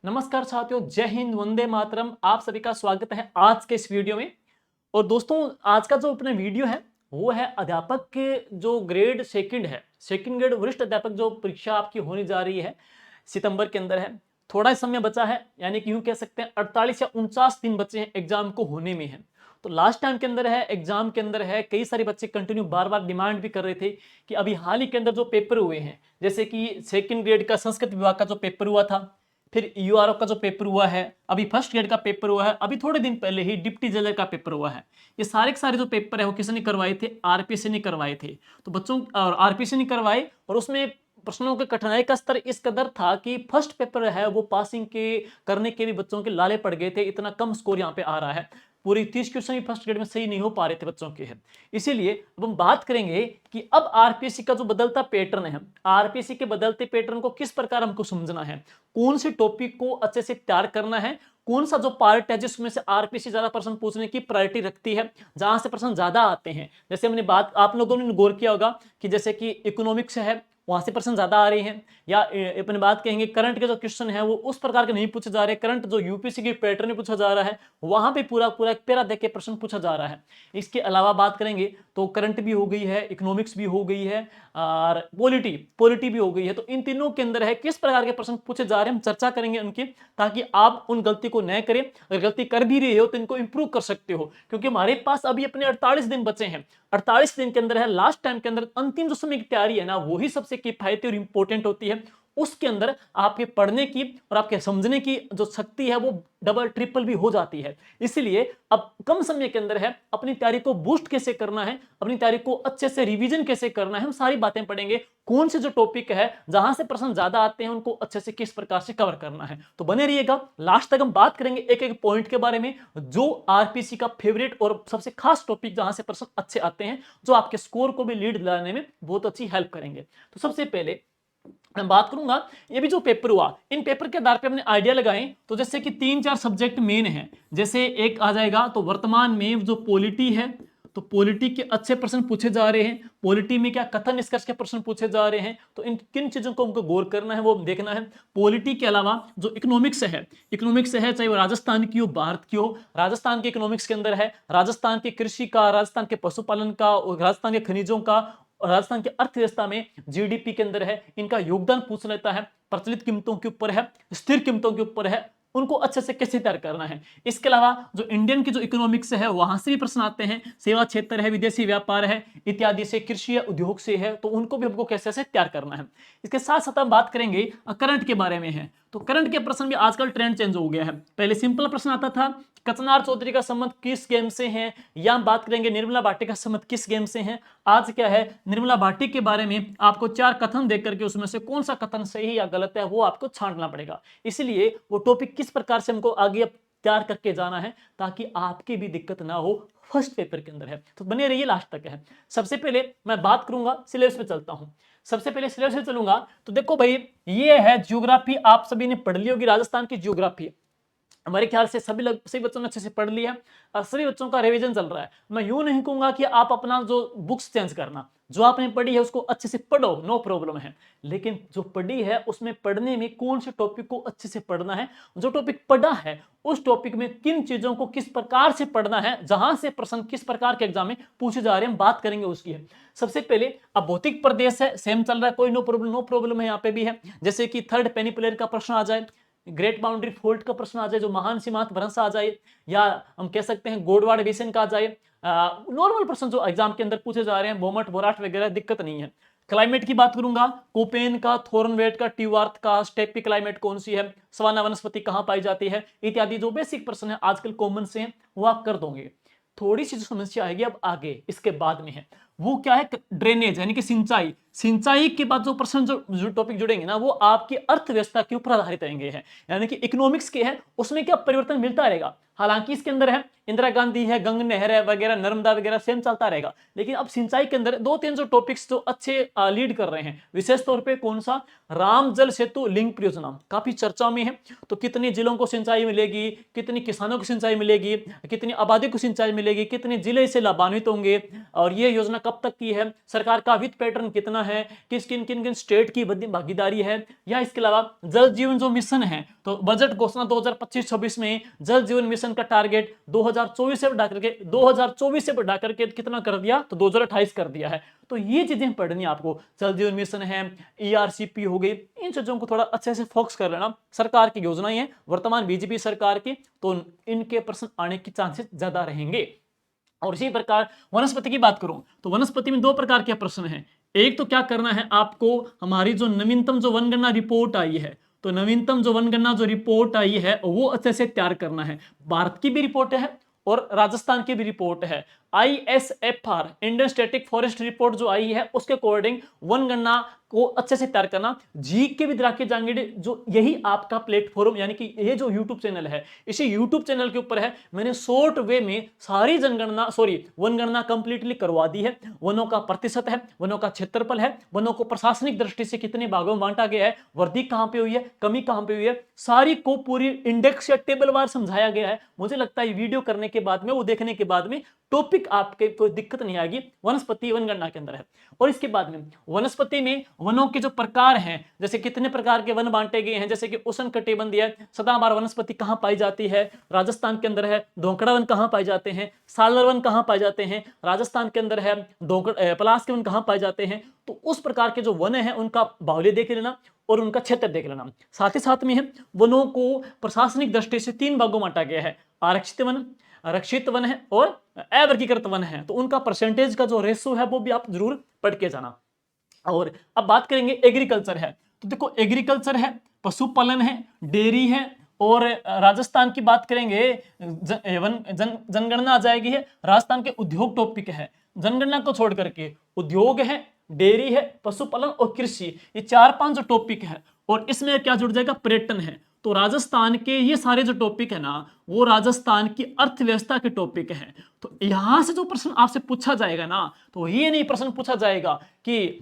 नमस्कार साथियों, जय हिंद, वंदे मातरम। आप सभी का स्वागत है आज के इस वीडियो में। और दोस्तों, आज का जो अपना वीडियो है वो है अध्यापक के जो ग्रेड सेकंड है, सेकंड ग्रेड वरिष्ठ अध्यापक जो परीक्षा आपकी होने जा रही है सितंबर के अंदर है। थोड़ा ही समय बचा है, यानी कि यूं कह सकते हैं 48 या 49 दिन बचे हैं एग्जाम को होने में है। तो लास्ट टाइम के अंदर है, एग्जाम के अंदर है, कई सारे बच्चे कंटिन्यू बार बार डिमांड भी कर रहे थे कि अभी हाल ही के अंदर जो पेपर हुए हैं, जैसे कि सेकंड ग्रेड का संस्कृत विभाग का जो पेपर हुआ था, फिर यूआरओ का जो पेपर हुआ है, अभी फर्स्ट ग्रेड का पेपर हुआ है, अभी थोड़े दिन पहले ही डिप्टी जेलर का पेपर हुआ है। ये सारे के सारे जो पेपर है वो किसने करवाए थे? आरपीसी ने करवाए थे। तो बच्चों और आरपीसी ने करवाए, और उसमें प्रश्नों के कठिनाई का स्तर इस कदर था कि फर्स्ट पेपर है वो पासिंग के करने के भी बच्चों के लाले पड़ गए थे, इतना कम स्कोर यहाँ पे आ रहा है। पूरी 30 क्वेश्चन भी फर्स्ट ग्रेड में सही नहीं हो पा रहे थे बच्चों के। है इसीलिए अब हम बात करेंगे कि अब आरपीसी का जो बदलता पैटर्न है, आरपीसी के बदलते पैटर्न को किस प्रकार हमको समझना है, कौन से टॉपिक को अच्छे से तैयार करना है, कौन सा जो पार्ट है जिसमें से आरपीसी ज्यादा प्रश्न पूछने की प्रायोरिटी रखती है, जहां से प्रश्न ज्यादा आते हैं। जैसे हमने बात, आप लोगों ने गौर किया होगा कि जैसे कि इकोनॉमिक्स है, वहां से प्रश्न ज्यादा आ रहे हैं। या अपनी बात कहेंगे करंट के जो क्वेश्चन है वो उस प्रकार के नहीं पूछे जा रहे, करंट जो यूपीसी की पैटर्न में पूछा जा रहा है वहां पे पूरा पूरा एक पैरा देके प्रश्न पूछा जा रहा है। इसके अलावा बात करेंगे तो करंट भी हो गई है, इकोनॉमिक्स भी हो गई है, और पॉलिटी पॉलिटी भी हो गई है। तो इन तीनों के अंदर है किस प्रकार के प्रश्न पूछे जा रहे हैं, हम चर्चा करेंगे उनकी, ताकि आप उन गलती को न करें। अगर गलती कर भी रहे हो तो इनको इंप्रूव कर सकते हो, क्योंकि हमारे पास अभी अपने 48 दिन बचे हैं। 48 दिन के अंदर है, लास्ट टाइम के अंदर अंतिम जो समय की तैयारी है ना, वही सबसे किफायती और इंपॉर्टेंट होती है। उसके अंदर आपके पढ़ने की और आपके समझने की जो शक्ति है वो डबल ट्रिपल भी हो जाती है। इसलिए अब कम समय के अंदर है अपनी तैयारी को बूस्ट कैसे करना है, अपनी तैयारी को अच्छे से रिवीजन कैसे करना है, हम सारी बातें पढ़ेंगे। कौन से जो टॉपिक है जहां से प्रश्न ज्यादा आते हैं उनको अच्छे से किस प्रकार से कवर करना है। तो बने रहिएगा, लास्ट तक हम बात करेंगे एक एक पॉइंट के बारे में, जो आरपीसी का फेवरेट और सबसे खास टॉपिक जहां से प्रश्न अच्छे आते हैं, जो आपके स्कोर को भी लीड दिलाने में बहुत अच्छी हेल्प करेंगे। तो सबसे पहले मैं बात करूंगा, ये भी जो पेपर हुआ, इन पेपर के आधार पे हमने आइडिया लगाए। तो जैसे कि 3-4 सब्जेक्ट मेन है, जैसे एक आ जाएगा तो वर्तमान में जो पॉलिटी है, तो पॉलिटी के अच्छे प्रश्न पूछे जा रहे हैं। पॉलिटी में क्या कथन निष्कर्ष के प्रश्न पूछे जा रहे हैं, तो इन किन चीजों को हमको गौर करना है वो देखना है। पॉलिटी के अलावा जो इकोनॉमिक्स है, चाहे वो राजस्थान की हो, भारत की हो, राजस्थान के इकोनॉमिक्स के अंदर है राजस्थान की कृषि का, राजस्थान के पशुपालन का, राजस्थान के खनिजों का, राजस्थान की अर्थव्यवस्था में जीडीपी के अंदर है, इनका योगदान पूछ लेता है। प्रचलित कीमतों के ऊपर है, स्थिर कीमतों के ऊपर है, उनको अच्छे से कैसे तैयार करना है। इसके अलावा जो इंडियन की जो इकोनॉमिक्स है वहां से भी प्रश्न आते हैं, सेवा क्षेत्र है, विदेशी व्यापार है इत्यादि से, कृषि या उद्योग से है, तो उनको भी हमको कैसे से तैयार करना है। इसके साथ साथ हम बात करेंगे करंट के बारे में है। तो करंट के प्रश्न भी आजकल ट्रेंड चेंज हो गया है। पहले सिंपल प्रश्न आता था, कचनार चौधरी का संबंध किस गेम से है, या हम बात करेंगे निर्मला भाटी का संबंध किस गेम से है। आज क्या है, निर्मला भाटी के बारे में आपको 4 कथन देख करके उसमें से कौन सा कथन सही या गलत है वो आपको छांटना पड़ेगा। इसलिए वो टॉपिक किस प्रकार से हमको आगे तैयार करके जाना है, ताकि आपकी भी दिक्कत ना हो फर्स्ट पेपर के अंदर है। तो बने रहिए, लास्ट तक है। सबसे पहले मैं बात करूंगा, सिलेबस पे चलता हूं। सबसे पहले सिलेबस पे चलूंगा तो देखो भाई, ये है ज्योग्राफी, आप सभी ने पढ़ ली होगी राजस्थान की ज्योग्राफी। हमारे ख्याल से सभी बच्चों ने अच्छे से पढ़ लिया और सभी बच्चों का रिवीजन चल रहा है। मैं यूं नहीं कहूंगा कि आप अपना जो बुक्स चेंज करना, जो आपने पढ़ी है उसको अच्छे से पढ़ो, नो प्रॉब्लम है, लेकिन जो पढ़ी है उसमें पढ़ने में कौन से टॉपिक को अच्छे से पढ़ना है, जो टॉपिक पढ़ा है उस टॉपिक में किन चीजों को किस प्रकार से पढ़ना है, जहां से प्रश्न किस प्रकार के एग्जाम में पूछे जा रहे हैं, हम बात करेंगे उसकी है। सबसे पहले अब भौतिक प्रदेश है, सेम चल रहा है, कोई नो प्रॉब्लम है, यहाँ पे भी है। जैसे कि थर्ड पेनिपुलेर का प्रश्न आ जाए, ग्रेट बाउंड्री फॉल्ट का प्रश्न आ जाए, जो महान सीमांत भ्रंश आ जाए, या हम कह सकते हैं गोडवाड़ बेसिन का आ जाए। नॉर्मल प्रश्न जो एग्जाम के अंदर पूछे जा रहे हैं, बोमट बोराट वगैरह, दिक्कत नहीं है। क्लाइमेट की बात करूंगा, कोपेन का, थोर्नवेट का, ट्यूआर्थ का, स्टेपी क्लाइमेट कौन सी है, सवाना वनस्पति कहां पाई जाती है, इत्यादि जो बेसिक प्रश्न है आजकल कॉमन से हैं वो आप कर दोगे। थोड़ी सी जो समस्या आएगी अब आगे इसके बाद में है, वो क्या है, ड्रेनेज यानी कि सिंचाई। सिंचाई के बाद जो प्रश्न जो टॉपिक जुड़ेंगे ना, वो आपकी अर्थव्यवस्था के ऊपर आधारित रहेंगे हैं, यानी कि इकोनॉमिक्स के हैं, उसमें क्या परिवर्तन मिलता रहेगा। हालांकि इसके अंदर है इंदिरा गांधी है, गंग नहर है वगैरह, नर्मदा वगैरह, सेम चलता रहेगा। लेकिन अब सिंचाई के अंदर 2-3 जो टॉपिक्स जो अच्छे लीड कर रहे हैं, विशेष तौर पे कौन सा, राम जल सेतु लिंक परियोजना काफी चर्चा में है। तो कितने जिलों को सिंचाई मिलेगी, कितने किसानों को सिंचाई मिलेगी, कितनी आबादी को सिंचाई मिलेगी, कितने जिले इससे लाभान्वित होंगे, और ये योजना कब तक की है, सरकार का वित्त पैटर्न कितना करना है, किस किन किन किन स्टेट की भागीदारी है, या इसके अलावा जल जीवन जो मिशन है, तो बजट घोषणा 2025-26 में जल जीवन मिशन का टारगेट 2024 से बढ़ा करके कितना कर दिया, तो 2028 कर दिया है। तो ये चीजें पढ़नी आपको, जल जीवन मिशन है, ERCP हो गई, इन चीजों को थोड़ा अच्छे से फोकस कर लेना। सरकार की योजनाएं हैं वर्तमान बीजेपी सरकार की, तो इनके प्रश्न आने के चांसेस ज्यादा रहेंगे। और इसी प्रकार वनस्पति की बात करूं तो वनस्पति में दो प्रकार के प्रश्न हैं। एक तो क्या करना है आपको, हमारी जो नवीनतम जो वनगणना रिपोर्ट आई है, तो नवीनतम जो वनगणना जो रिपोर्ट आई है वो अच्छे से तैयार करना है। भारत की भी रिपोर्ट है और राजस्थान की भी रिपोर्ट है। ISFR Indian static forest report जो आई है उसके अकॉर्डिंग वनगणना को अच्छे से तैयार करना। जीके विद राकेश जांगीड़े, जो यही आपका प्लेटफॉर्म, यानी कि ये जो यूट्यूब चैनल है, इसी यूट्यूब चैनल के ऊपर है मैंने शॉर्ट वे में सारी वनगणना कंप्लीटली करवा दी है। वनों का प्रतिशत है, वनों का क्षेत्रफल है, वनों को प्रशासनिक दृष्टि से कितने भागों में बांटा गया है, वृद्धि कहां पे हुई है, कमी कहां पे हुई है, सारी को पूरी इंडेक्स या टेबल वार समझाया गया है। मुझे लगता है वीडियो करने के बाद में, वो देखने के बाद में टॉपिक आपके कोई दिक्कत नहीं आएगी, वनस्पति वनगणना के अंदर है। और इसके बाद में वनस्पति में वनों के जो प्रकार हैं, जैसे कितने प्रकार के वन बांटे गए हैं, जैसे कि उष्णकटिबंधीय सदाबहार वनस्पति कहां पाई जाती है, राजस्थान के अंदर है। धोकड़ा वन कहां पाए जाते हैं, सालर वन कहां पाए जाते हैं, राजस्थान के अंदर है। पलास के वन कहां पाए जाते हैं। तो उस प्रकार के जो वन है उनका बाहुल्य देख लेना और उनका क्षेत्र देख लेना। साथ ही साथ में है वनों को प्रशासनिक दृष्टि से 3 भागों में बांटा गया है, आरक्षित वन, रक्षित वन है और अवर्गीकृत वन है। तो उनका परसेंटेज का जो रेशो है वो भी आप जरूर पढ़ के जाना। और अब बात करेंगे एग्रीकल्चर है, तो देखो एग्रीकल्चर है, पशुपालन है, डेयरी है, और राजस्थान की बात करेंगे जनगणना आ जाएगी है। राजस्थान के उद्योग टॉपिक है, जनगणना को छोड़ करके उद्योग है, डेयरी है, पशुपालन और कृषि, ये 4-5 जो टॉपिक है। और इसमें क्या जुड़ जाएगा, पर्यटन है। तो राजस्थान के ये सारे जो टॉपिक है ना, वो राजस्थान की अर्थव्यवस्था के टॉपिक है। तो यहां से जो प्रश्न आपसे पूछा जाएगा ना, तो ये नहीं प्रश्न पूछा जाएगा कि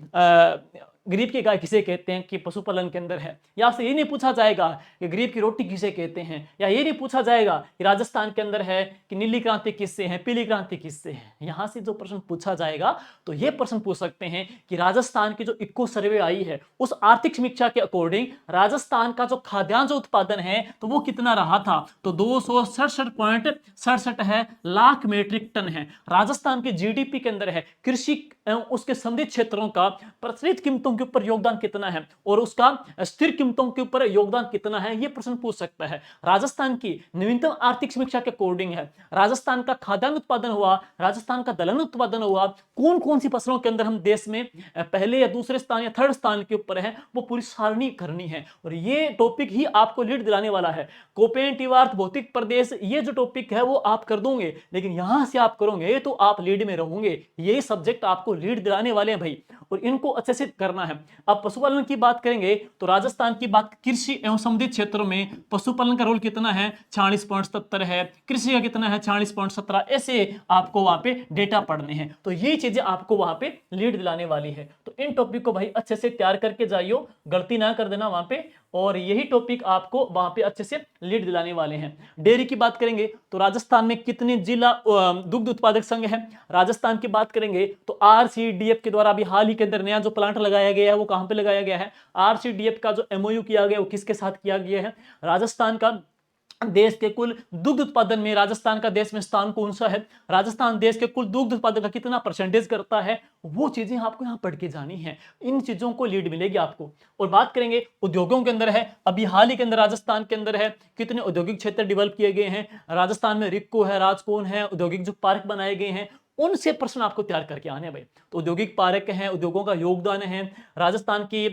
गरीब की गाय किसे कहते हैं, कि पशुपालन के अंदर है, या आपसे ये नहीं पूछा जाएगा कि गरीब की रोटी किसे कहते हैं, या ये नहीं पूछा जाएगा कि राजस्थान के अंदर है कि नीली क्रांति किससे है, पीली क्रांति किससे है। यहां से जो प्रश्न पूछा जाएगा तो ये प्रश्न पूछ सकते हैं कि राजस्थान की जो इको सर्वे आई है उस आर्थिक समीक्षा के अकॉर्डिंग राजस्थान का जो खाद्यान्न जो उत्पादन है तो वो कितना रहा था, तो 267.67 है लाख मीट्रिक टन है। राजस्थान के GDP के अंदर है कृषि एवं उसके संबंधित क्षेत्रों का प्रचलित कीमतों के ऊपर योगदान कितना है और उसका स्थिर कीमतों के ऊपर योगदान कितना है, यह प्रश्न पूछ सकता है। राजस्थान की नवीनतम आर्थिक समीक्षा के अकॉर्डिंग है राजस्थान का खाद्यान्न उत्पादन हुआ, राजस्थान का दलहन उत्पादन हुआ, कौन कौन सी फसलों के अंदर हम देश में पहले या दूसरे स्थान या थर्ड स्थान के ऊपर है, वो पूरी सारणी करनी है। और ये टॉपिक ही आपको लीड दिलाने वाला है। कोपेंटिवार्थ भौतिक प्रदेश, ये जो टॉपिक है वो आप कर दोगे, लेकिन यहां से आप करोगे तो आप लीड में रहोगे। यही सब्जेक्ट आपको लीड दिलाने वाले हैं भाई, और इनको अच्छे से करना है। अब पशुपालन की बात करेंगे तो राजस्थान की बात, कृषि एवं संबंधित क्षेत्रों में पशुपालन का रोल कितना है, 46.77 है, कृषि का कितना है 46.17, ऐसे आपको वहां पे डेटा पढ़ने हैं। तो ये चीजें आपको वहां पे लीड दिलाने वाली है। तो इन टॉपिक को भाई अच्छे से तैयार करके जाइयो, गलती ना कर देना वहां पे, और यही टॉपिक आपको वहां पे अच्छे से लीड दिलाने वाले हैं। डेयरी की बात करेंगे तो राजस्थान में कितने जिला दुग्ध उत्पादक संघ है। राजस्थान की बात करेंगे तो RCDF के द्वारा अभी हाल ही के अंदर नया जो प्लांट लगाया गया है वो कहां पे लगाया गया है, RCDF का जो MOU किया गया वो किसके साथ किया गया है। राजस्थान का देश के कुल दुग्ध उत्पादन में राजस्थान का देश में स्थान कौन सा है, राजस्थान देश के कुल दुग्ध उत्पादन का कितना परसेंटेज करता है, वो चीजें आपको यहां पढ़ के जानी है। इन चीजों को लीड मिलेगी आपको। और बात करेंगे उद्योगों के अंदर है, अभी हाल ही के अंदर राजस्थान के अंदर है कितने औद्योगिक क्षेत्र डेवलप किए गए हैं। राजस्थान में रिक्को है, राजकोन है, औद्योगिक जो पार्क बनाए गए हैं, उनसे प्रश्न आपको तैयार करके आने भाई। तो औद्योगिक पार्क हैं, उद्योगों का योगदान है। राजस्थान की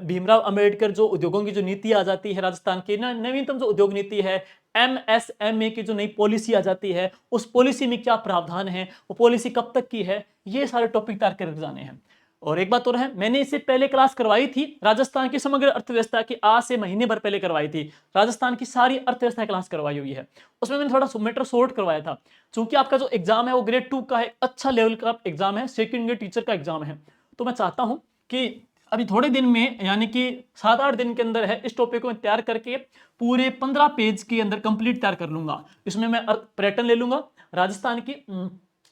भीमराव अंबेडकर जो उद्योगों की जो नीति आ जाती है, राजस्थान की नवीनतम जो उद्योग नीति है, MSME की जो नई पॉलिसी आ जाती है, उस पॉलिसी में क्या प्रावधान है, वो पॉलिसी कब तक की है, ये सारे टॉपिक तैयार करके जाने हैं। और एक बात और है, मैंने इससे पहले क्लास करवाई थी राजस्थान की समग्र अर्थव्यवस्था की, आज से महीने भर पहले करवाई थी। राजस्थान की सारी अर्थव्यवस्था क्लास करवाई हुई है, उसमें मैंने थोड़ा मैटर शॉर्ट करवाया था। चूंकि आपका जो एग्जाम है वो ग्रेड 2 का है, अच्छा लेवल का एग्जाम है, सेकंड ग्रेड टीचर का एग्जाम है, तो मैं चाहता हूं कि अभी थोड़े दिन में, यानी कि 7-8 दिन के अंदर है, इस टॉपिक को तैयार करके पूरे 15 पेज के अंदर कंप्लीट तैयार कर लूंगा। इसमें मैं पर्यटन ले लूंगा, राजस्थान की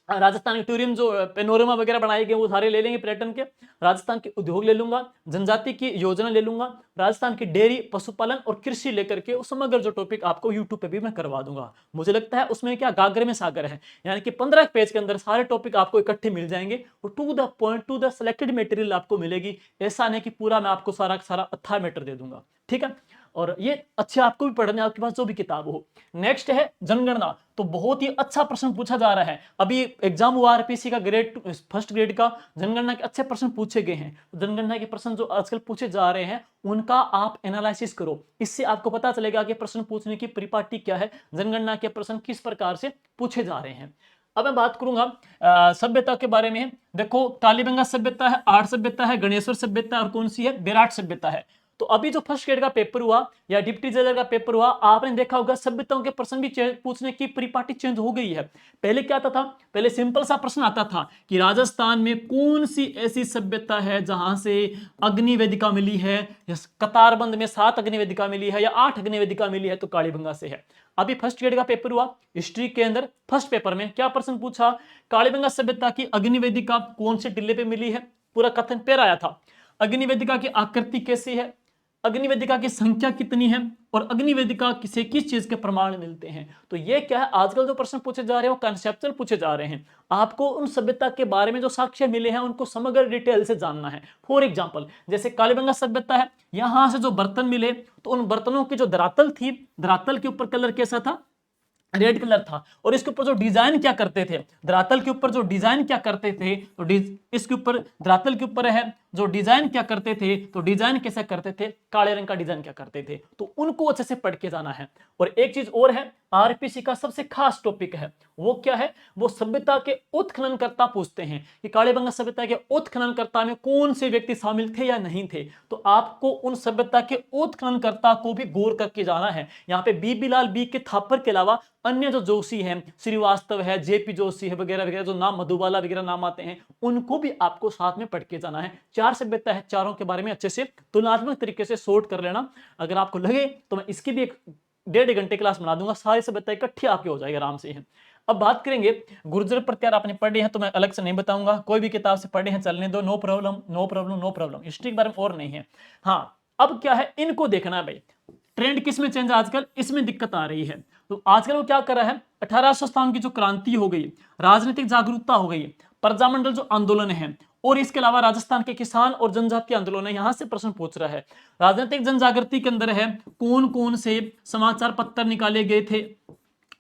राजस्थान के टूरिज्म जो पेनोरमा वगैरह बनाए गए वो सारे ले लेंगे पर्यटन के। राजस्थान के उद्योग ले लूंगा, जनजाति की योजना ले लूंगा, राजस्थान की डेयरी, पशुपालन और कृषि लेकर के समग्र जो टॉपिक आपको यूट्यूब पे भी मैं करवा दूंगा। मुझे लगता है उसमें क्या गागर में सागर है, यानी कि 15 पेज के अंदर सारे टॉपिक आपको इकट्ठे मिल जाएंगे और to the point, to the selected material आपको मिलेगी। ऐसा नहीं कि पूरा मैं आपको सारा सारा अत्था मैटर दे दूंगा, ठीक है। और ये अच्छे आपको भी पढ़ने, आपके पास जो भी किताब हो। नेक्स्ट है जनगणना। तो बहुत ही अच्छा प्रश्न पूछा जा रहा है, अभी एग्जाम हुआ आरपीसी का फर्स्ट ग्रेड का, जनगणना के अच्छे प्रश्न पूछे गए हैं। जनगणना के प्रश्न जो आजकल पूछे जा रहे हैं उनका आप एनालिसिस करो, इससे आपको पता चलेगा कि प्रश्न पूछने की परिपाटी क्या है, जनगणना के प्रश्न किस प्रकार से पूछे जा रहे हैं। अब मैं बात करूंगा सभ्यता के बारे में। देखो कालीबंगा सभ्यता है, आर्य सभ्यता है, गणेश्वर सभ्यता और कौन सी है, विराट सभ्यता है। तो अभी जो फर्स्ट ग्रेड का पेपर हुआ या डिप्टी जेलर का पेपर हुआ, आपने देखा होगा सभ्यताओं के प्रश्न भी पूछने की परिपाटी चेंज हो गई है। पहले क्या आता था, पहले सिंपल सा प्रश्न आता था कि राजस्थान में कौन सी ऐसी सभ्यता है जहां से अग्नि वेदिका मिली है, या कतारबंद में 7 अग्नि वेदिका मिली है या 8 अग्नि वेदिका मिली है, तो कालीबंगा से है। अभी फर्स्ट ग्रेड का पेपर हुआ हिस्ट्री के अंदर, फर्स्ट पेपर में क्या प्रश्न पूछा, कालीबंगा सभ्यता की अग्नि वेदिका कौन से टिल्ले पे मिली है, पूरा कथन पेड़ आया था। अग्नि वेदिका की आकृति कैसी है, अग्नि वेदिका की संख्या कितनी है, और अग्नि वेदिका से किस चीज के प्रमाण मिलते हैं। तो ये क्या है, आजकल जो प्रश्न पूछे जा रहे हैं वो कॉन्सेप्चुअल पूछे जा रहे हैं। आपको उन सभ्यता के बारे में जो साक्ष्य मिले हैं उनको समग्र डिटेल से जानना है। फॉर एग्जांपल जैसे कालीबंगा सभ्यता है, यहां से जो बर्तन मिले तो उन बर्तनों की जो धरातल थी, धरातल के ऊपर कलर कैसा था, रेड कलर था, और इसके ऊपर जो डिजाइन क्या करते थे, धरातल के ऊपर जो डिजाइन क्या करते थे, तो इसके ऊपर धरातल के ऊपर है जो डिजाइन क्या करते थे, तो डिजाइन कैसे करते थे, काले रंग का डिजाइन क्या करते थे, तो उनको अच्छे से पढ़ के जाना है। और एक चीज और है, आरपीसी का सबसे खास टॉपिक है, वो क्या है, वो सभ्यता के उत्खननकर्ता पूछते हैं कि कालीबंगा सभ्यता के उत्खननकर्ता में कौन से व्यक्ति शामिल थे या नहीं थे। तो आपको उन सभ्यता के उत्खननकर्ता को भी गौर करके जाना है। यहाँ पे बीबी लाल बी के थापर के अलावा अन्य जो जोशी हैं, श्रीवास्तव है, जेपी जोशी है वगैरह वगैरह, जो नाम मधुबाला वगैरह नाम आते हैं, उनको भी आपको साथ में पढ़ के जाना है। 4 सभ्यता है, चारों के बारे में अच्छे से तुलनात्मक तरीके से सॉर्ट कर लेना। अगर आपको लगे तो मैं इसकी भी एक 1.5 घंटे क्लास बना दूंगा, सारी सभ्यता इकट्ठी आपकी हो जाएगी आराम से है। अब बात करेंगे गुर्जर प्रत्यार, आपने पढ़े हैं तो मैं अलग से नहीं बताऊंगा, कोई भी किताब से पढ़े हैं चलने दो, no problem no problem no problem, history के बारे में और नहीं है। हाँ अब क्या है, इनको देखना है भाई, ट्रेंड किस में चेंज, आजकल इसमें दिक्कत आ रही है। तो आजकल वो क्या कर रहा है, 1857 की जो क्रांति हो गई, राजनीतिक जागरूकता हो गई, प्रजामंडल जो आंदोलन है, और इसके अलावा राजस्थान के किसान और जनजाति आंदोलन है, यहां से प्रश्न पूछ रहा है। राजनीतिक जनजागृति के अंदर है कौन कौन से समाचार पत्र निकाले गए थे,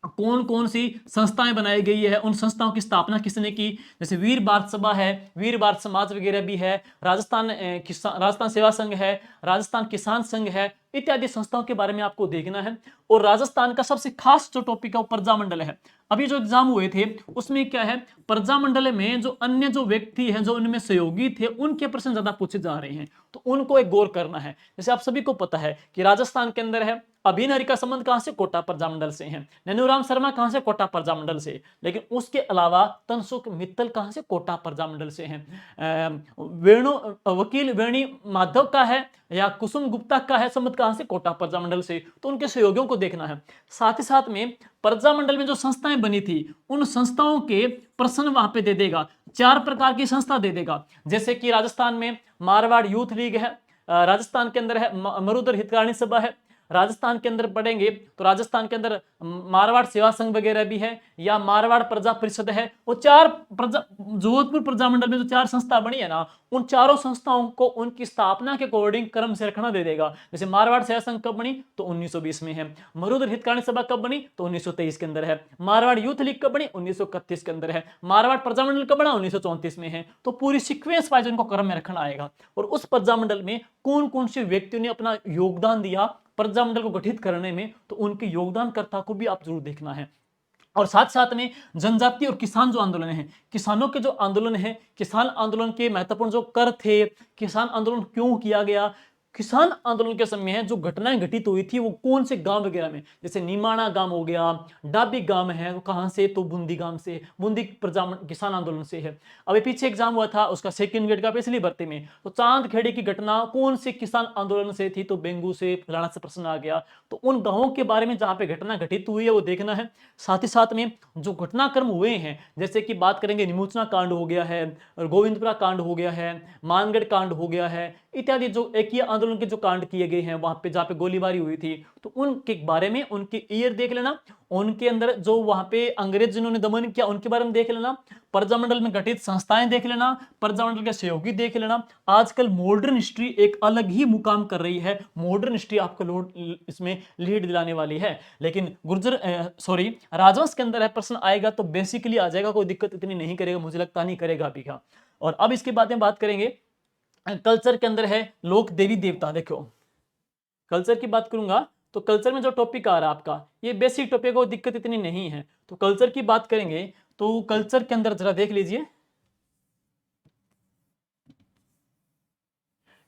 कौन कौन सी संस्थाएं बनाई गई है, उन संस्थाओं की स्थापना किसने की, जैसे वीर भारत सभा है, वीर भारत समाज वगैरह भी है, राजस्थान सेवा संघ है, राजस्थान किसान संघ है, इत्यादि संस्थाओं के बारे में आपको देखना है। और राजस्थान का सबसे खास जो टॉपिक है वो प्रजामंडल है। अभी जो एग्जाम हुए थे उसमें क्या है, प्रजामंडल में जो अन्य जो व्यक्ति हैं, जो उनमें सहयोगी थे, उनके प्रश्न ज्यादा पूछे जा रहे हैं, तो उनको एक गौर करना है। जैसे आप सभी को पता है कि राजस्थान के अंदर है अभिन हरि का संबंध कहां से, कोटा प्रजामंडल से है, नैनूराम शर्मा कहां से, कोटा प्रजामंडल से, लेकिन उसके अलावा तनसुख मित्तल कहां से, कोटा प्रजामंडल से हैं। वेणु वकील वेणी माधव का है या कुसुम गुप्ता का है संबंध कहां से, कोटा प्रजामंडल से, तो उनके सहयोगियों को देखना है। साथ ही साथ में प्रजामंडल में जो संस्थाएं बनी थी उन संस्थाओं के प्रश्न वहां पे दे देगा, 4 प्रकार की संस्था दे देगा। जैसे कि राजस्थान में मारवाड़ यूथ लीग है, राजस्थान के अंदर है मरुधर हितकारिणी सभा है, राजस्थान के अंदर पढ़ेंगे तो राजस्थान के अंदर मारवाड़ सेवा संघ वगैरह भी है, या मारवाड़ प्रजा परिषद है। वो 4 जोधपुर प्रजामंडल में जो 4 संस्था बनी है ना, उन चारों संस्थाओं को उनकी स्थापना के अकॉर्डिंग क्रम से रखना दे देगा। जैसे मारवाड़ सेवा संघ कब बनी, तो 1920 में है। मरुधर हितकारिणी सभा कब बनी, तो 1923 के अंदर है। मारवाड़ यूथ लीग कब बनी, 1931 के अंदर है। मारवाड़ प्रजामंडल कब बना, 1934 में है। तो पूरी सीक्वेंस वाइज उनको क्रम में रखना आएगा। और उस प्रजामंडल में कौन कौन से व्यक्तियों ने अपना योगदान दिया प्रजामंडल को गठित करने में, तो उनके योगदानकर्ता को भी आप जरूर देखना है। और साथ साथ में जनजाति और किसान जो आंदोलन है, किसानों के जो आंदोलन है, किसान आंदोलन के महत्वपूर्ण जो कर थे, किसान आंदोलन क्यों किया गया, किसान आंदोलन के समय जो घटनाएं घटित हुई थी वो कौन से गांव वगैरह में, जैसे निमाणा गांव हो गया, डाबी गांव है, वो कहां से, तो बूंदी गांव से, बूंदी किसान आंदोलन से है। अभी पीछे एग्जाम हुआ था उसका सेकंड ग्रेड का पिछली भर्ती में, तो चांदखेड़ी की घटना कौन से किसान आंदोलन से थी, तो बेंगू से, फलाना से प्रश्न आ गया। तो उन गांवों के बारे में जहां पे घटना घटित हुई है वो देखना है। साथ ही साथ में जो घटनाक्रम हुए हैं, जैसे कि बात करेंगे निमोचना कांड हो गया है, और गोविंदपुरा कांड हो गया है, मानगढ़ कांड हो गया है, इत्यादि जो एकीय आंदोलन के जो कांड किए गए हैं वहां पे जहां पे गोलीबारी हुई थी, तो उनके बारे में उनके ईयर देख लेना। उनके अंदर जो वहां पे अंग्रेज जिन्होंने दमन किया उनके बारे में देख लेना। प्रजामंडल में गठित संस्थाएं देख लेना, प्रजामंडल के सहयोगी देख लेना। आजकल मॉडर्न हिस्ट्री एक अलग ही मुकाम कर रही है, मॉडर्न हिस्ट्री आपको इसमें लीड दिलाने वाली है। लेकिन गुर्जर सॉरी राजवंश के अंदर है प्रश्न आएगा तो बेसिकली आ जाएगा, कोई दिक्कत इतनी नहीं करेगा, मुझे लगता नहीं करेगा अभी का। और अब इसके बाद में बात करेंगे कल्चर के अंदर है लोक देवी देवता। देखो कल्चर की बात करूंगा तो कल्चर में जो टॉपिक आ रहा है आपका ये बेसिक टॉपिक है, कोई दिक्कत इतनी नहीं है। तो कल्चर की बात करेंगे तो कल्चर के अंदर जरा देख लीजिए,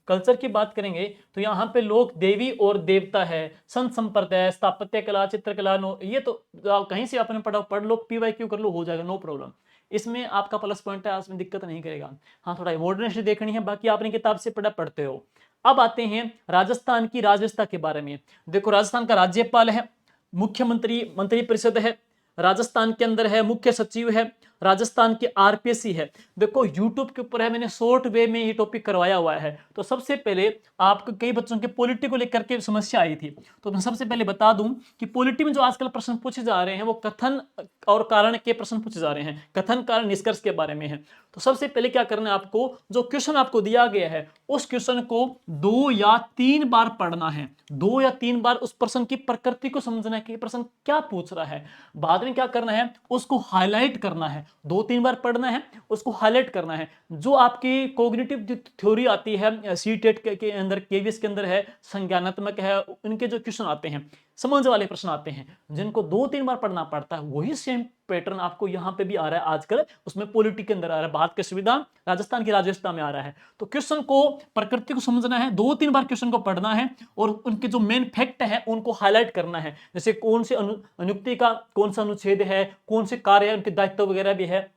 कल्चर की बात करेंगे तो यहाँ पे लोक देवी और देवता है, संत संप्रदाय, स्थापत्य कला, चित्रकला, ये तो कहीं से आपने पढ़ लो, PYQ कर लो, हो जाएगा, नो प्रॉब्लम। इसमें आपका प्लस पॉइंट है, इसमें दिक्कत नहीं करेगा। हाँ थोड़ा मॉडर्न हिस्ट्री देखनी है, बाकी आपने किताब से पढ़ते हो। अब आते हैं राजस्थान की राजव्यवस्था के बारे में। देखो राजस्थान का राज्यपाल है, मुख्यमंत्री, मंत्री परिषद है, राजस्थान के अंदर है मुख्य सचिव है, राजस्थान की RPSC है। देखो YouTube के ऊपर है, मैंने शॉर्ट वे में ये टॉपिक करवाया हुआ है। तो सबसे पहले आपको कई बच्चों के पॉलिटी को लेकर के समस्या आई थी, तो मैं सबसे पहले बता दूं कि पॉलिटी में जो आजकल प्रश्न पूछे जा रहे हैं वो कथन और कारण के प्रश्न पूछे जा रहे हैं, कथन कारण निष्कर्ष के बारे में है। तो सबसे पहले क्या करना है आपको, जो क्वेश्चन आपको दिया गया है उस क्वेश्चन को 2 या 3 बार पढ़ना है, 2 या 3 बार उस प्रश्न की प्रकृति को समझना है कि प्रश्न क्या पूछ रहा है। बाद में क्या करना है, उसको हाईलाइट करना है, 2-3 बार पढ़ना है, उसको हाईलाइट करना है। जो आपकी कॉग्निटिव थ्योरी आती है सीटेट के अंदर, KVS के अंदर है, संज्ञानात्मक है, उनके जो क्वेश्चन आते हैं समझ वाले प्रश्न आते हैं जिनको 2-3 बार पढ़ना पड़ता है, वही सेम पैटर्न आपको यहाँ पे भी आ रहा है आजकल, उसमें पॉलिटी के अंदर आ रहा है, भारत के संविधान, राजस्थान की राजव्यवस्था में आ रहा है। तो क्वेश्चन को, प्रकृति को समझना है, 2-3 बार क्वेश्चन को पढ़ना है और उनके जो मेन फैक्ट है उनको हाईलाइट करना है। जैसे कौन से अनुक्ति का कौन सा अनुच्छेद है, कौन से कार्य है, उनके दायित्व वगैरह भी है।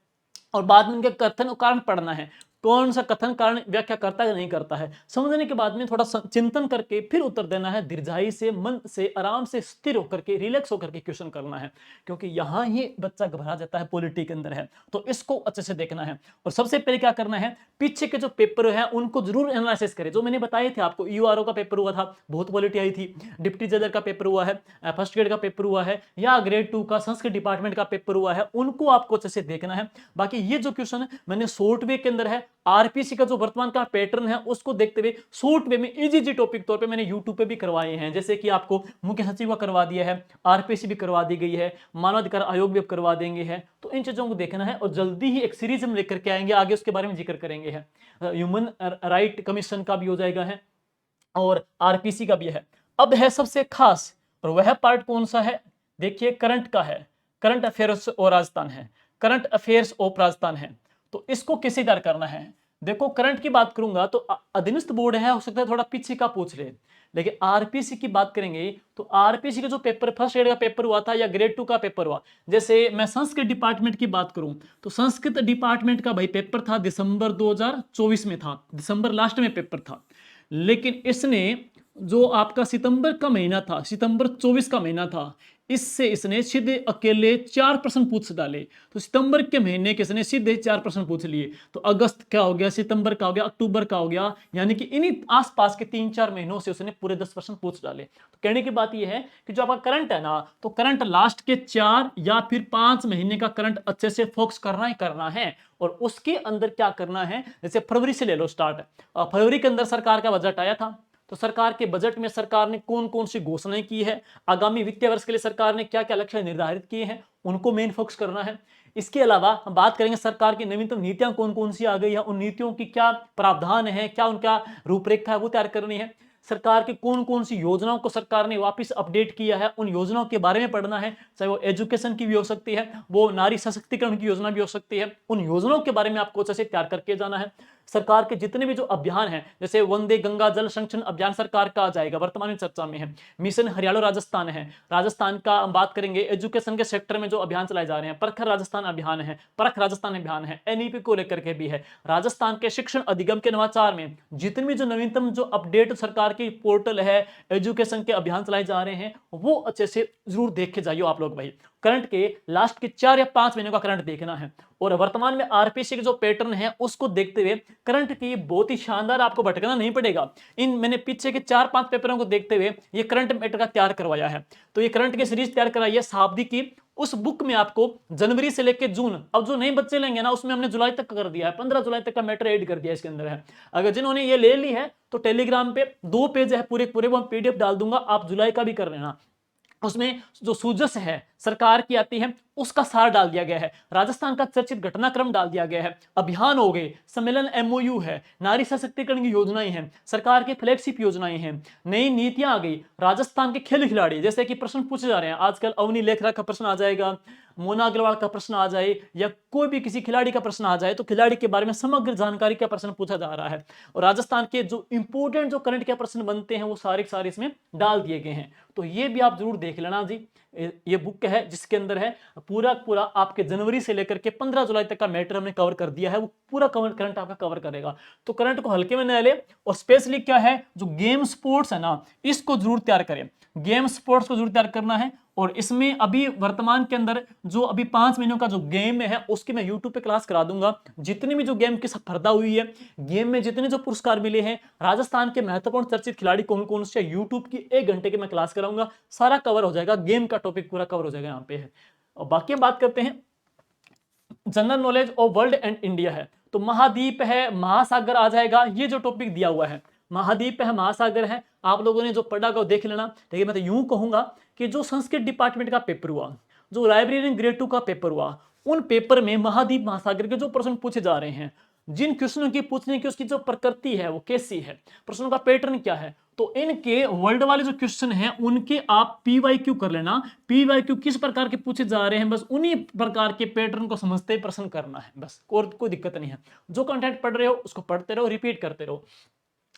और बाद में उनके कथन और कारण पढ़ना है, कौन सा कथन कारण व्याख्या करता है नहीं करता है। समझने के बाद में थोड़ा चिंतन करके फिर उत्तर देना है, धीरजाई से, मन से, आराम से, स्थिर होकर के, रिलैक्स होकर के क्वेश्चन करना है, क्योंकि यहाँ ही बच्चा घबरा जाता है, पॉलिटी के अंदर है। तो इसको अच्छे से देखना है। और सबसे पहले क्या करना है, पीछे के जो पेपर है उनको जरूर एनालिसिस करें। जो मैंने बताए थे आपको, URO का पेपर हुआ था, बहुत पॉलिटी आई थी, डिप्टी जजर का पेपर हुआ है, फर्स्ट ग्रेड का पेपर हुआ है, या ग्रेड 2 का संस्कृत डिपार्टमेंट का पेपर हुआ है, उनको आपको अच्छे से देखना है। बाकी ये जो क्वेश्चन है मैंने शॉर्ट वे के अंदर है, RPC का जो वर्तमान का पैटर्न है उसको देखते हुए शॉर्ट वे में इजी टॉपिक तौर पे मैंने YouTube पे भी करवाए हैं। जैसे कि आपको मुख्य सचिव का करवा दिया है, RPC भी करवा दी गई है, मानवाधिकार आयोग भी करवा देंगे है। तो इन चीजों को देखना है और जल्दी ही एक सीरीज हम लेकर के आएंगे, आगे उसके बारे में जिक्र करेंगे है। ह्यूमन राइट कमीशन का भी हो जाएगा है और RPC का भी है। अब है सबसे खास, और वह पार्ट कौन सा है, देखिए करंट का है, करंट अफेयर्स और राजस्थान है, करंट अफेयर्स ऑफ राजस्थान है। तो इसको कैसे तैयार करना है, देखो करंट की बात करूंगा तो अधीनस्थ बोर्ड है, हो सकता है थोड़ा पीछे का पूछ ले, लेकिन RPC की बात करेंगे तो RPC का जो पेपर, फर्स्ट ग्रेड का पेपर हुआ था या ग्रेड 2 का पेपर हुआ, जैसे मैं संस्कृत डिपार्टमेंट की बात करूं तो संस्कृत डिपार्टमेंट का भाई पेपर था दिसंबर 2024 में था, दिसंबर लास्ट में पेपर था। लेकिन इसने जो आपका सितंबर का महीना था, सितंबर 24 का महीना था, इससे इसने सीधे अकेले 4 प्रश्न पूछ डाले। तो सितंबर के महीने के इसने सीधे 4 प्रश्न पूछ लिए। तो अगस्त का हो गया, सितंबर का हो गया, अक्टूबर का हो गया, यानी कि इन्हीं आसपास के 3-4 महीनों से उसने पूरे 10 प्रश्न पूछ डाले। तो कहने की बात यह है कि जो आपका करंट है ना, तो करंट लास्ट के 4 या फिर 5 महीने का करंट अच्छे से फोकस करना ही करना है। और उसके अंदर क्या करना है, जैसे फरवरी से ले लो स्टार्ट, फरवरी के अंदर सरकार का बजट आया था, तो सरकार के बजट में सरकार ने कौन कौन सी घोषणाएं की है, आगामी वित्तीय वर्ष के लिए सरकार ने क्या क्या लक्ष्य निर्धारित किए हैं, उनको मेन फोकस करना है। इसके अलावा हम बात करेंगे सरकार की नवीनतम नीतियां कौन कौन सी आ गई है, उन नीतियों की क्या प्रावधान है, क्या उनका रूपरेखा है, वो तैयार करनी है। सरकार की कौन कौन सी योजनाओं को सरकार ने वापस अपडेट किया है, उन योजनाओं के बारे में पढ़ना है, चाहे वो एजुकेशन की भी हो सकती है, वो नारी सशक्तिकरण की योजना भी हो सकती है, उन योजनाओं के बारे में आपको अच्छे से तैयार करके जाना है। सरकार के जितने भी जो अभियान हैं, जैसे वंदे गंगा जल संरक्षण अभियान सरकार का आ जाएगा, वर्तमान में चर्चा में है। मिशन हरियाणा राजस्थान है, राजस्थान का हम बात करेंगे, एजुकेशन के सेक्टर में जो अभियान चलाए जा रहे हैं, परखर राजस्थान अभियान है, परख राजस्थान अभियान है, एनईपी को लेकर के भी है। राजस्थान के शिक्षण अधिगम के नवाचार में जितनी भी जो नवीनतम जो अपडेट सरकार की पोर्टल है, एजुकेशन के अभियान चलाए जा रहे हैं, वो अच्छे से जरूर देख के जाइए आप लोग भाई। करंट के लास्ट के 4 या 5 महीनों का करंट देखना है, और वर्तमान में आरपीसी के जो पैटर्न है उसको देखते हुए करंट की बहुत ही शानदार आपको भटकना नहीं पड़ेगा। इन मैंने पीछे के 4-5 पेपरों को देखते हुए ये करंट मैटर का तैयार करवाया है। तो ये करंट की सीरीज तैयार कराई है शताब्दी की। उस बुक में आपको जनवरी से लेकर जून, अब जो नए बच्चे लेंगे ना उसमें हमने जुलाई तक कर दिया है, 15 जुलाई तक का मैटर ऐड कर दिया इसके अंदर है। अगर जिन्होंने ये ले ली है तो टेलीग्राम पे 2 पेज है पूरे पूरे, वो हम पीडीएफ डाल दूंगा, आप जुलाई का भी कर लेना। उसमें जो सूजस है सरकार की आती है उसका सार डाल दिया गया है, राजस्थान का चर्चित घटनाक्रम डाल दिया गया है, अभियान हो गए, सम्मेलन एमओयू है, नारी सशक्तिकरण की योजनाएं हैं, सरकार की फ्लैगशिप योजनाएं हैं, नई नीतियां आ गई, राजस्थान के खेल खिलाड़ी, जैसे कि प्रश्न पूछे जा रहे हैं आजकल, अवनी लेखरा का प्रश्न आ जाएगा, मोना अग्रवाल का प्रश्न आ जाए, या कोई भी किसी खिलाड़ी का प्रश्न आ जाए तो खिलाड़ी के बारे में समग्र जानकारी का प्रश्न पूछा जा रहा है। और राजस्थान के जो इंपोर्टेंट जो करंट के प्रश्न बनते हैं वो सारे सारे इसमें डाल दिए गए हैं। तो ये भी आप जरूर देख लेना जी। ये बुक है जिसके अंदर है पूरा पूरा आपके जनवरी से लेकर के 15 जुलाई तक का मैटर हमने कवर कर दिया है, वो पूरा करंट आपका कवर करेगा। तो करंट को हल्के में न ले, और स्पेशली क्या है जो गेम स्पोर्ट्स है ना, इसको जरूर तैयार करें, गेम स्पोर्ट्स को जरूर तैयार करना है। और इसमें अभी वर्तमान के अंदर जो अभी 5 महीनों का जो गेम है उसकी मैं यूट्यूब पे क्लास करा दूंगा। जितनी भी जो गेम की स्पर्धा हुई है, गेम में जितने जो पुरस्कार मिले हैं, राजस्थान के महत्वपूर्ण चर्चित खिलाड़ी कौन कौन से, यूट्यूब की 1 घंटे की मैं क्लास कराऊंगा, सारा कवर हो जाएगा, गेम का टॉपिक पूरा कवर हो जाएगा यहाँ पे है। और बाकी बात करते हैं general knowledge of world and India है, तो महाद्वीप है, महासागर आ जाएगा, ये जो टॉपिक दिया हुआ है, महाद्वीप है, महासागर है, आप लोगों ने जो पढ़ा वो देख लेना। लेकिन मैं तो यूं कहूंगा कि जो संस्कृत डिपार्टमेंट का पेपर हुआ, जो लाइब्रेरियन ग्रेड 2 का पेपर हुआ, उन पेपर में महाद्वीप महासागर के जो प्रश्न पूछे जा रहे हैं, जिन क्वेश्चनों की पूछने की उसकी जो प्रकृति है वो कैसी है, प्रश्नों का पैटर्न क्या है, तो इनके वर्ल्ड वाले जो क्वेश्चन हैं उनके आप पीवाईक्यू कर लेना। पीवाईक्यू किस प्रकार के पूछे जा रहे हैं, बस उन्हीं प्रकार के पैटर्न को समझते ही प्रश्न करना है, बस और कोई दिक्कत नहीं है। जो कंटेंट पढ़ रहे हो उसको पढ़ते रहो, रिपीट करते रहो।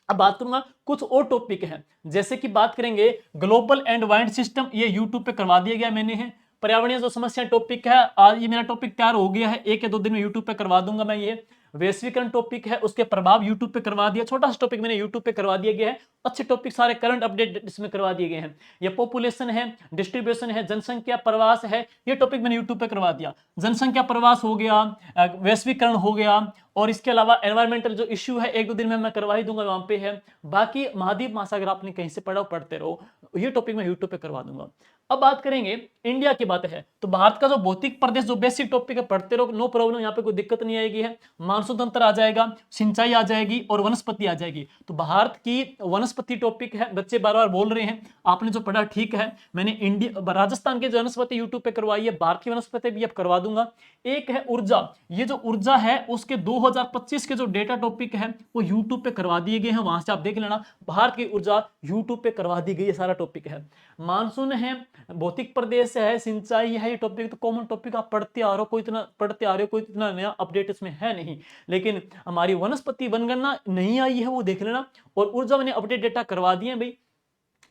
अब बात करूंगा कुछ और टॉपिक है, जैसे कि बात करेंगे ग्लोबल एंड वाइड सिस्टम, ये यूट्यूब पे करवा दिया गया मैंने है। पर्यावरणीय जो समस्या टॉपिक है, आज ये मेरा टॉपिक तैयार हो गया है, 1 या 2 दिन में यूट्यूब पे करवा दूंगा मैं। ये वैश्वीकरण टॉपिक है, उसके प्रभाव यूट्यूब पे करवा दिया, छोटा सा टॉपिक मैंने यूट्यूब पे करवा दिया गया है। अच्छे टॉपिक सारे करंट अपडेट इसमें करवा दिए गए हैं। ये पॉपुलेशन है, डिस्ट्रीब्यूशन है, जनसंख्या प्रवास है, ये टॉपिक मैंने यूट्यूब पे करवा दिया। जनसंख्या प्रवास हो गया, वैश्वीकरण हो गया, और इसके अलावा एनवायरमेंटल जो इश्यू है 1-2 दिन में मैं करवा ही दूंगा, वहां पे है। बाकी महाद्वीप महासागर आपने कहीं से पढ़ा, पढ़ते रहो, ये टॉपिक मैं यूट्यूब पे करवा दूंगा। अब बात करेंगे इंडिया की बात है, तो भारत का जो भौतिक प्रदेश जो बेसिक टॉपिक है पढ़ते रहो, नो प्रॉब्लम, यहाँ पे कोई दिक्कत नहीं आएगी है। मानसून तंत्र आ जाएगा, सिंचाई आ जाएगी, और वनस्पति आ जाएगी। तो भारत की वनस्पति टॉपिक है, बच्चे बार बार बोल रहे हैं, आपने जो पढ़ा ठीक है। मैंने इंडिया राजस्थान की वनस्पति यूट्यूब पे करवाई है, भारत की वनस्पति भी अब करवा दूंगा। एक है ऊर्जा, ये जो ऊर्जा है उसके 2025 के जो डेटा टॉपिक है वो यूट्यूब पे करवा दिए गए हैं, वहां से आप देख लेना। भारत की ऊर्जा यूट्यूब पे करवा दी गई है, सारा टॉपिक है। मानसून है, भौतिक प्रदेश है, सिंचाई है, ये टॉपिक तो कॉमन टॉपिक आप पढ़ते आ रहे हो, कोई इतना पढ़ते आ रहे हो, कोई इतना नया अपडेट इसमें है नहीं। लेकिन हमारी वनस्पति वनगणना नहीं आई है, वो देख लेना। और ऊर्जा मैंने अपडेट डेटा करवा दिए भाई।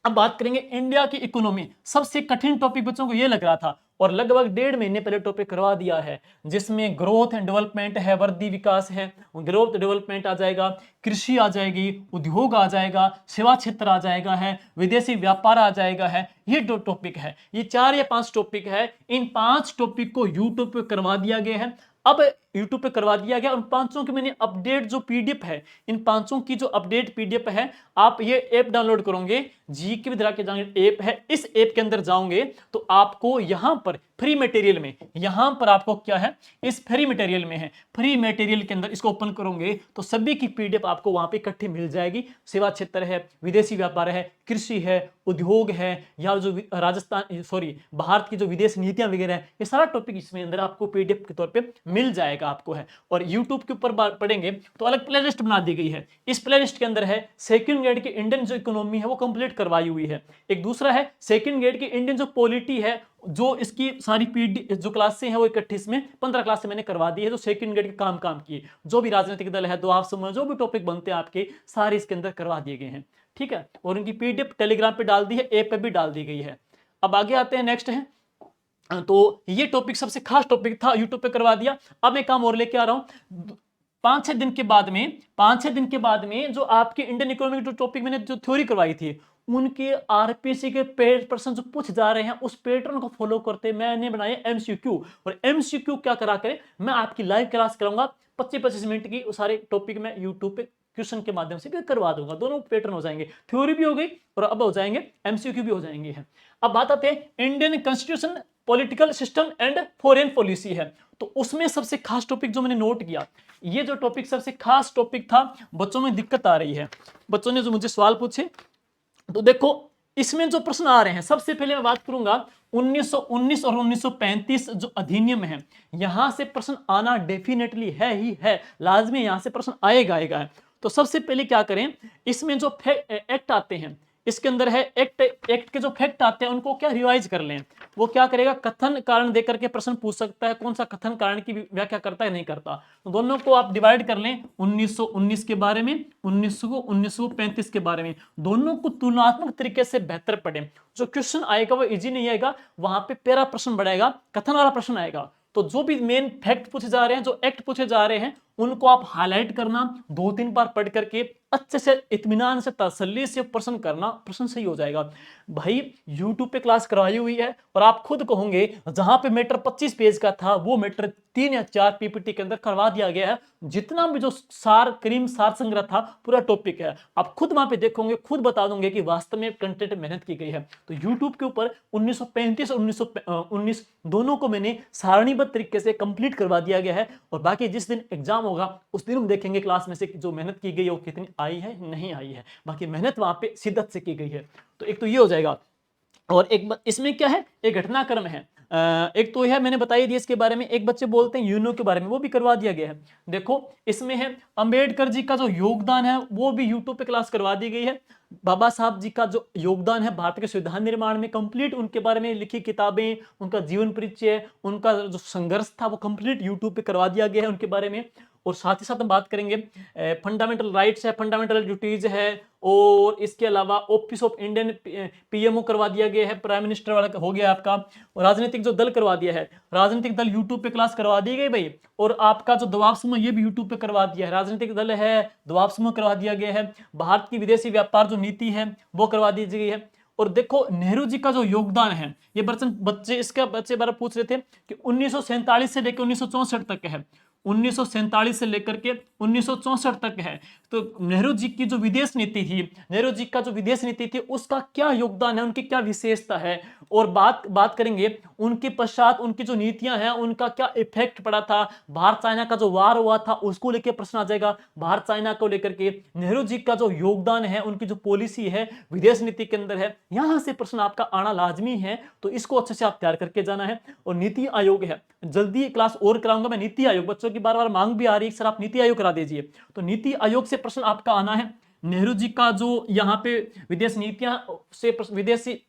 अब बात करेंगे इंडिया की इकोनॉमी, सबसे कठिन टॉपिक बच्चों को ये लग रहा था, और लगभग 1.5 महीने पहले टॉपिक करवा दिया है, जिसमें ग्रोथ एंड डेवलपमेंट है, वृद्धि विकास है, ग्रोथ डेवलपमेंट आ जाएगा, कृषि आ जाएगी, उद्योग आ जाएगा, सेवा क्षेत्र आ जाएगा है, विदेशी व्यापार आ जाएगा है। ये जो टॉपिक है, ये 4 या 5 टॉपिक है, इन 5 टॉपिक को यूट्यूब पे करवा दिया गया है। अब यूट्यूब पे करवा दिया गया, उन 5 की मैंने अपडेट जो पीडीएफ है, इन 5 की जो अपडेट पीडीएफ है, आप ये ऐप डाउनलोड करोगे, जीके विद्या के ऐप है, इस ऐप के अंदर जाओगे तो आपको यहां पर फ्री मटेरियल में, यहां पर आपको क्या है, इस फ्री मटेरियल में है, फ्री मटेरियल के अंदर इसको ओपन करोगे तो सभी की पीडीएफ आपको वहां पे इकट्ठी मिल जाएगी। सेवा क्षेत्र है, विदेशी व्यापार है, कृषि है, उद्योग है, या जो राजस्थान भारत की जो विदेश नीतियां वगैरह है, ये सारा टॉपिक इसमें अंदर आपको पीडीएफ के तौर पे मिल जाएगा। आएगा आपको है। और यूट्यूब के ऊपर पढ़ेंगे तो अलग प्ले लिस्ट बना दी गई है। इस प्ले लिस्ट के अंदर है सेकंड ग्रेड की इंडियन जो इकोनॉमी है वो कंप्लीट करवाई हुई है। एक दूसरा है सेकंड ग्रेड की इंडियन जो पॉलिटी है, जो इसकी सारी पीडी जो क्लासें हैं वो इकट्ठी इसमें 15 क्लासें मैंने करवा दी है, जो सेकंड ग्रेड के काम किए, जो भी राजनीतिक दल है, द्वाब समूह, जो भी टॉपिक बनते हैं आपके सारे इसके अंदर करवा दिए गए हैं। ठीक है, और इनकी पीडीएफ टेलीग्राम पे डाल दी है, ऐप पे भी डाल दी गई है। अब आगे आते हैं, नेक्स्ट है, तो ये टॉपिक सबसे खास टॉपिक था, यूट्यूब पे करवा दिया। अब मैं काम और लेके आ रहा हूं, 5-6 दिन के बाद में जो आपके इंडियन इकोनॉमिक जो टॉपिक मैंने जो थ्योरी करवाई थी, उनके आरपीसी के पेड पर्सन जो पूछ जा रहे हैं, उस पैटर्न को फॉलो करते मैंने बनाया एमसीक्यू। और एमसीक्यू क्या करा करें, मैं आपकी लाइव क्लास कराऊंगा 25-25 मिनट की, सारे टॉपिक में यूट्यूब पे क्वेश्चन के माध्यम से भी करवा दूंगा। दोनों पैटर्न हो जाएंगे, थ्योरी भी हो गई और अब हो जाएंगे एमसीक्यू भी हो जाएंगे। अब बात आते हैं Indian constitution, political system and foreign policy है, तो उसमें सबसे खास टॉपिक जो मैंने नोट किया, ये जो टॉपिक सबसे खास टॉपिक था, बच्चों में दिक्कत आ रही है, बच्चों ने जो मुझे सवाल पूछे, तो देखो इसमें जो प्रश्न आ रहे हैं, सबसे पहले मैं बात करूंगा 1919 और 1935 जो अधिनियम है, यहां से प्रश्न आना डेफिनेटली है ही है, लाजमी यहां से प्रश्न आएगा। तो सबसे पहले क्या करें, इसमें जो एक्ट आते हैं, इसके अंदर है एक्ट के जो फैक्ट आते हैं उनको क्या रिवाइज कर लें। वो क्या करेगा, कथन कारण देकर के प्रश्न पूछ सकता है, कौन सा कथन कारण की व्याख्या करता है, नहीं करता। तो दोनों को आप डिवाइड कर लें, 1919 के बारे में, 1935 के बारे में, दोनों को तुलनात्मक तरीके से बेहतर पढ़ें। जो क्वेश्चन आएगा वो इजी नहीं आएगा, वहां पे पैरा प्रश्न बढ़ेगा, कथन वाला प्रश्न आएगा। तो जो भी मेन फैक्ट पूछे जा रहे हैं, जो एक्ट पूछे जा रहे हैं, उनको आप हाईलाइट करना, 2-3 बार पढ़ करके अच्छे से इत्मीनान से तसल्ली से प्रश्न करना, प्रश्न सही हो जाएगा। भाई यूट्यूब पे क्लास करवाई हुई है और आप खुद कहोगे जहां पे मैटर 25 पेज का था वो मैटर 3 या 4 पीपीटी के अंदर करवा दिया गया है। जितना भी जो सार संग्रह था पूरा टॉपिक है, आप खुद वहां पे देखोगे, खुद बता दूंगे कि वास्तव में कंटेंट मेहनत की गई है। तो यूट्यूब के ऊपर 1935 और 1919 दोनों को मैंने सारणीबद्ध तरीके से कंप्लीट करवा दिया गया है। और बाकी जिस दिन एग्जाम होगा उस दिन हम देखेंगे क्लास में से जो मेहनत की गई है वो कितनी आई है, नहीं आई है। बाकी मेहनत वहां पे शिद्दत से की गई है। तो एक तो ये हो जाएगा। और एक इसमें क्या है, एक घटनाक्रम है, एक तो यह मैंने बताई दी इसके बारे में। एक बच्चे बोलते हैं यूनो के बारे में, वो भी करवा दिया गया है। देखो इसमें है अंबेडकर जी का जो योगदान है वो भी यूट्यूब पे क्लास करवा दी गई है। बाबा साहब जी का जो योगदान है भारत के संविधान निर्माण में, कंप्लीट उनके बारे में लिखी किताबें, उनका जीवन परिचय, उनका जो संघर्ष था वो कंप्लीट यूट्यूब पे करवा दिया गया है उनके बारे में। और साथ ही साथ हम बात करेंगे फंडामेंटल राइट्स है, फंडामेंटल ड्यूटीज है, और इसके अलावा ऑफिस ऑफ इंडियन पीएमओ करवा दिया गया है, प्राइम मिनिस्टर वाला हो गया आपका। और राजनीतिक जो दल करवा दिया है, राजनीतिक दल यूट्यूब पे क्लास करवा दी गई भाई। और आपका जो दबाव समूह ये भी यूट्यूब पे करवा दिया है, राजनीतिक दल है, दबाव समूह करवा दिया गया है। भारत की विदेशी व्यापार जो नीति है वो करवा दी गई है। और देखो नेहरू जी का जो योगदान है, ये बच्चे इसका बच्चे बार पूछ रहे थे कि 1947 से लेकर 1964 तक है, 1947 से लेकर के 1964 तक है। तो नेहरू जी की जो विदेश नीति थी, नेहरू जी का जो विदेश नीति थी उसका क्या योगदान है, उनकी क्या विशेषता है। और बात करेंगे उनके पश्चात उनकी जो नीतियां हैं उनका क्या इफेक्ट पड़ा था। भारत चाइना का जो वार हुआ था उसको लेकर प्रश्न आ जाएगा, भारत चाइना को लेकर के नेहरू जी का जो योगदान है, उनकी जो पॉलिसी है विदेश नीति के अंदर है, यहां से प्रश्न आपका आना लाजमी है। तो इसको अच्छे से आप तैयार करके जाना है। और नीति आयोग है, जल्दी क्लास और कराऊंगा मैं नीति आयोग, बच्चों की बार बार मांग भी आ रही है सर आप नीति आयोग करा दीजिए। तो नीति आयोग से प्रश्न आपका आना है। नेहरू जी का जो यहाँ पे विदेश नीतियां से विदेशी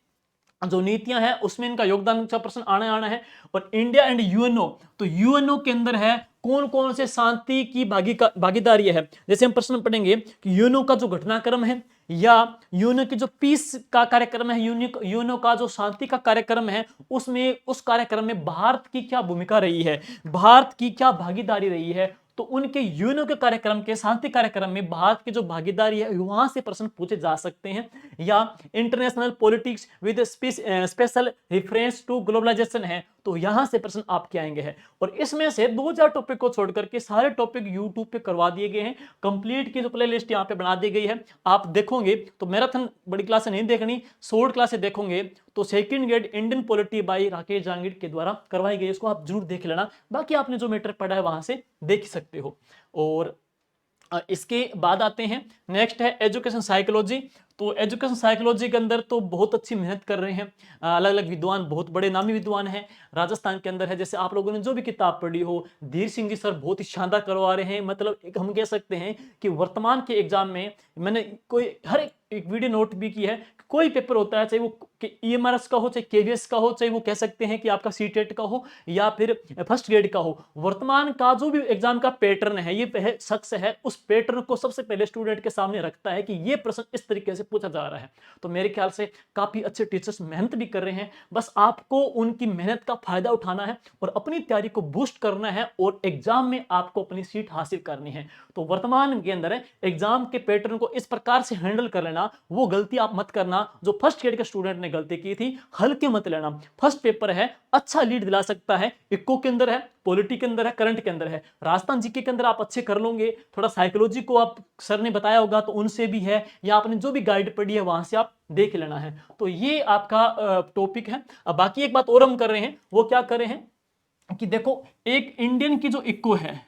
जो नीतियां हैं उसमें इनका योगदान का प्रश्न आना है। और इंडिया एंड यूएनओ, तो यूएनओ के अंदर है कौन कौन से शांति की भागीदारी है। जैसे हम प्रश्न पढ़ेंगे कि यूएनओ का जो घटनाक्रम है या यूएनओ की जो पीस का कार्यक्रम है, यूएनओ का जो शांति का कार्यक्रम है, उसमें उस कार्यक्रम में भारत की क्या भूमिका रही है, भारत की क्या भागीदारी रही है। तो उनके यूएनओ के कार्यक्रम के शांति कार्यक्रम में भारत की जो भागीदारी है वहां से प्रश्न पूछे जा सकते हैं। या international politics with special reference to globalisation है, तो यहां से प्रश्न आपके आएंगे हैं। और इसमें से 2000 टॉपिक को छोड़कर के सारे टॉपिक यूट्यूब पे करवा दिए गए हैं। कंप्लीट की जो प्ले लिस्ट यहाँ पे बना दी गई है, आप देखोगे तो मैराथन बड़ी क्लासें नहीं देखनी, शॉर्ट क्लासें देखोगे तो second grade Indian polity by Rakesh Jahangir के द्वारा करवाई गई, इसको आप जरूर देख लेना। बाकी आपने जो मैटर पढ़ा है वहां से देख सकते हो। और इसके बाद आते हैं नेक्स्ट है एजुकेशन साइकोलॉजी। तो एजुकेशन साइकोलॉजी के अंदर तो बहुत अच्छी मेहनत कर रहे हैं, अलग अलग विद्वान, बहुत बड़े नामी विद्वान हैं राजस्थान के अंदर है। जैसे आप लोगों ने जो भी किताब पढ़ी हो, धीर सिंह जी सर बहुत ही शानदार करवा रहे हैं। मतलब एक हम कह सकते हैं कि वर्तमान के एग्जाम में मैंने कोई हर एक वीडियो नोट भी की है, कोई पेपर होता है, चाहे वो ईएमआरएस का हो, चाहे केवीएस का हो, चाहे वो कह सकते हैं कि आपका सीटेट का हो या फिर फर्स्ट ग्रेड का हो, वर्तमान का जो भी एग्जाम का पैटर्न है, ये शख्स है उस पैटर्न को सबसे पहले स्टूडेंट के सामने रखता है कि ये प्रश्न इस तरीके से पूछा जा रहा है। तो मेरे ख्याल से काफी अच्छे टीचर्स मेहनत भी कर रहे हैं, बस आपको उनकी मेहनत का फायदा उठाना है और अपनी तैयारी को बूस्ट करना है और एग्जाम में आपको अपनी सीट हासिल करनी है। तो वर्तमान के अंदर एग्जाम के पैटर्न को इस प्रकार से हैंडल कर लेना, वो गलती आप मत करना जो फर्स्ट ग्रेड के स्टूडेंट ने गलती की थी, हल्के मत लेना। फर्स्ट पेपर है, अच्छा लीड दिला सकता है, इको के अंदर है, पॉलिटी के अंदर है, करंट के अंदर है, राजस्थान जीके के अंदर आप अच्छे कर लोगे। थोड़ा साइकोलॉजी को आप सर ने बताया होगा तो उनसे भी है, या आपने जो भी गाइड पढ़ी है वहां से आप देख लेना है। तो ये आपका टॉपिक है। अब बाकी एक बात और हम कर रहे हैं, वो क्या कर रहे हैं कि देखो, एक इंडियन की जो इको है,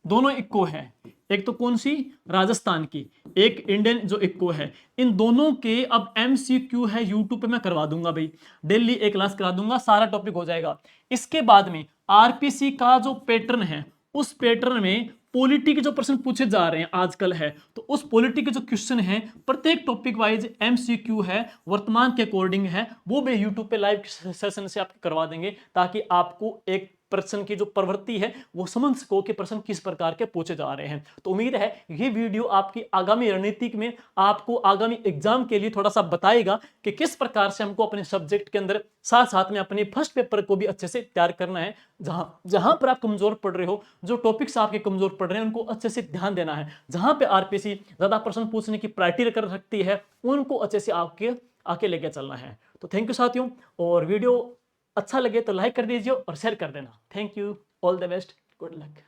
दोनों इको है, एक तो कौन सी, राजस्थान की, एक इंडियन जो इको है, इन दोनों के अब एमसीक्यू है, यूट्यूब पे मैं करवा दूंगा भाई, डेली एक क्लास करा दूंगा, सारा टॉपिक हो जाएगा। इसके बाद में आरपीसी का जो पैटर्न है, उस पैटर्न में पॉलिटी के जो प्रश्न पूछे जा रहे हैं आजकल है, तो उस पॉलिटी के जो क्वेश्चन है प्रत्येक टॉपिक वाइज एमसीक्यू है, वर्तमान के अकॉर्डिंग है, वो भी यूट्यूब पे लाइव सेशन से आपको करवा देंगे, ताकि आपको एक प्रश्न की जो प्रवृत्ति है वो समझ सको कि प्रश्न किस प्रकार के पूछे जा रहे हैं। तो उम्मीद है ये वीडियो आपकी आगामी रणनीति में, आपको आगामी एग्जाम के लिए थोड़ा सा बताएगा कि किस प्रकार से हमको अपने सब्जेक्ट के अंदर साथ साथ में अपने फर्स्ट पेपर को भी अच्छे से तैयार करना है। जहां पर आप कमजोर पड़ रहे हो, जो टॉपिक्स आपके कमजोर पड़ रहे हैं, उनको अच्छे से ध्यान देना है। जहां पे आरपीसी ज्यादा प्रश्न पूछने की प्रायोरिटी कर सकती है, उनको अच्छे से आके लेके चलना है। तो थैंक यू साथियों, और वीडियो अच्छा लगे तो लाइक कर दीजिए और शेयर कर देना। Thank you, all the best, good luck.